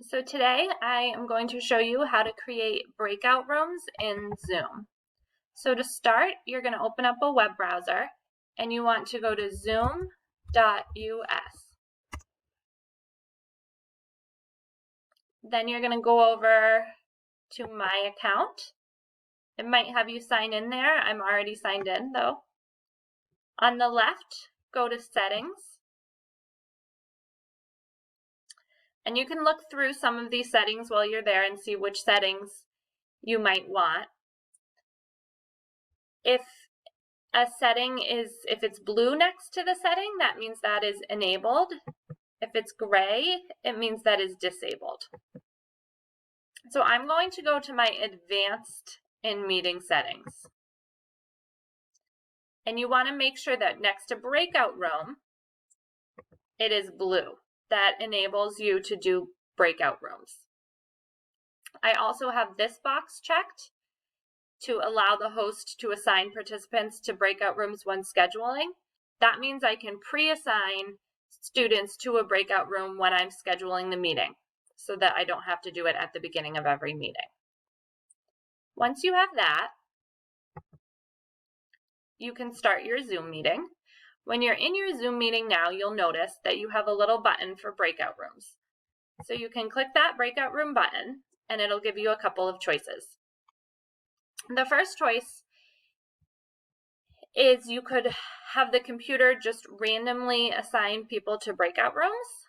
So today I am going to show you how to create breakout rooms in Zoom. So to start, you're going to open up a web browser and you want to go to zoom.us. Then you're going to go over to My Account. It might have you sign in there. I'm already signed in though. On the left, go to Settings. And you can look through some of these settings while you're there and see which settings you might want. If it's blue next to the setting, that means that is enabled. If it's gray, it means that is disabled. So I'm going to go to my advanced in meeting settings. And you want to make sure that next to breakout room, it is blue. That enables you to do breakout rooms. I also have this box checked to allow the host to assign participants to breakout rooms when scheduling. That means I can pre-assign students to a breakout room when I'm scheduling the meeting so that I don't have to do it at the beginning of every meeting. Once you have that, you can start your Zoom meeting. When you're in your Zoom meeting now, you'll notice that you have a little button for breakout rooms. So you can click that breakout room button and it'll give you a couple of choices. The first choice is you could have the computer just randomly assign people to breakout rooms.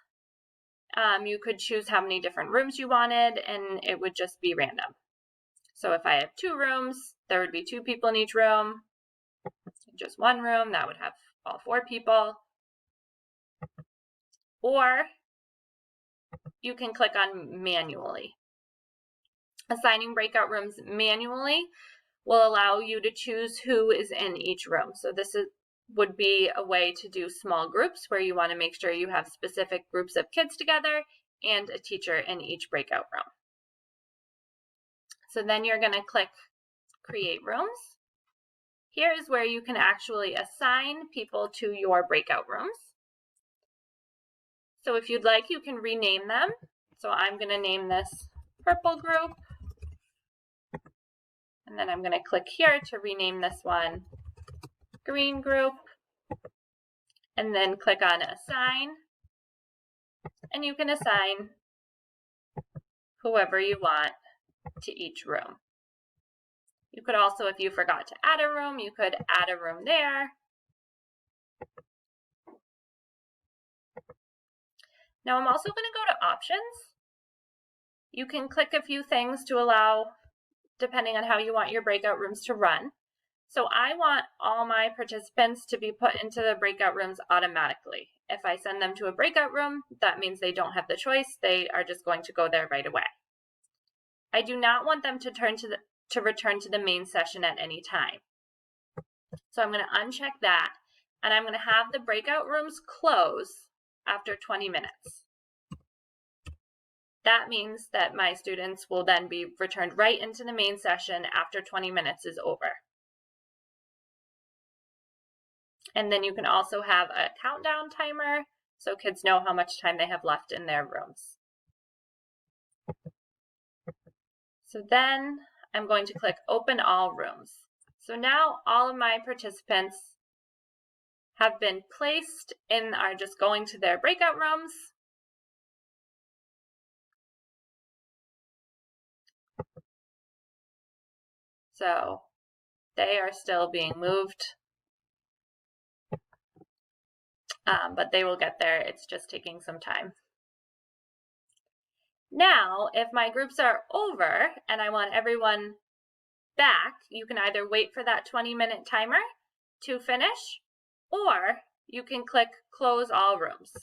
You could choose how many different rooms you wanted and it would just be random. So if I have 2 rooms, there would be 2 people in each room. Just 1 room, that would have all 4 people. Or you can click on manually. Assigning breakout rooms manually will allow you to choose who is in each room. So this would be a way to do small groups where you want to make sure you have specific groups of kids together and a teacher in each breakout room. So then you're going to click Create Rooms. Here is where you can actually assign people to your breakout rooms. So if you'd like, you can rename them. So I'm going to name this Purple Group. And then I'm going to click here to rename this one Green Group. And then click on Assign. And you can assign whoever you want to each room. You could also, if you forgot to add a room, you could add a room there. Now I'm also going to go to Options. You can click a few things to allow, depending on how you want your breakout rooms to run. So I want all my participants to be put into the breakout rooms automatically. If I send them to a breakout room, that means they don't have the choice. They are just going to go there right away. I do not want them to return to the main session at any time. So I'm going to uncheck that, and I'm going to have the breakout rooms close after 20 minutes. That means that my students will then be returned right into the main session after 20 minutes is over. And then you can also have a countdown timer so kids know how much time they have left in their rooms. So then I'm going to click Open All Rooms. So now all of my participants have been placed and are just going to their breakout rooms. So they are still being moved, but they will get there. It's just taking some time. Now, if my groups are over and I want everyone back, you can either wait for that 20-minute timer to finish, or you can click Close All Rooms.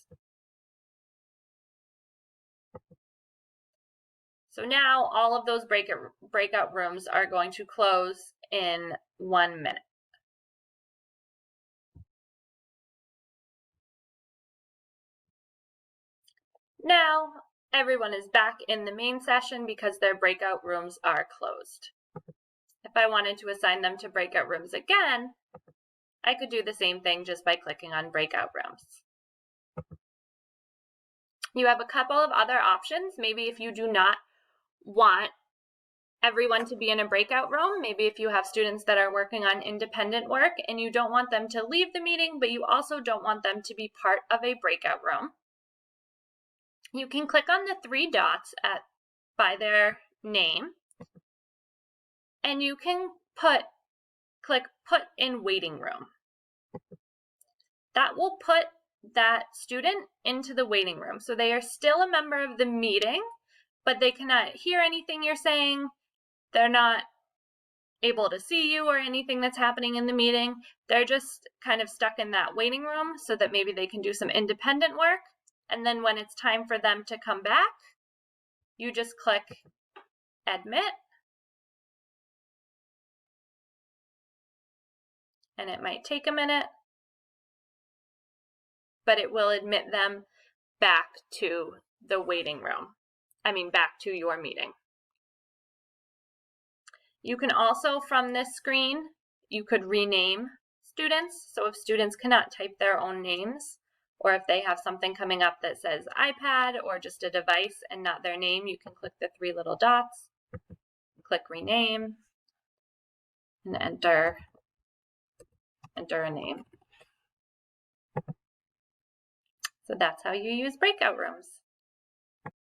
So now all of those breakout rooms are going to close in 1 minute. Now everyone is back in the main session because their breakout rooms are closed. If I wanted to assign them to breakout rooms again, I could do the same thing just by clicking on breakout rooms. You have a couple of other options. Maybe if you do not want everyone to be in a breakout room, maybe if you have students that are working on independent work and you don't want them to leave the meeting, but you also don't want them to be part of a breakout room, you can click on the three dots by their name, and you can click put in waiting room. That will put that student into the waiting room. So they are still a member of the meeting, but they cannot hear anything you're saying. They're not able to see you or anything that's happening in the meeting. They're just kind of stuck in that waiting room so that maybe they can do some independent work. And then when it's time for them to come back, you just click admit. And it might take a minute, but it will admit them back to the waiting room. Back to your meeting. You can also, from this screen, you could rename students. So if students cannot type their own names, or if they have something coming up that says iPad or just a device and not their name, you can click the three little dots, click rename, and enter a name. So that's how you use breakout rooms.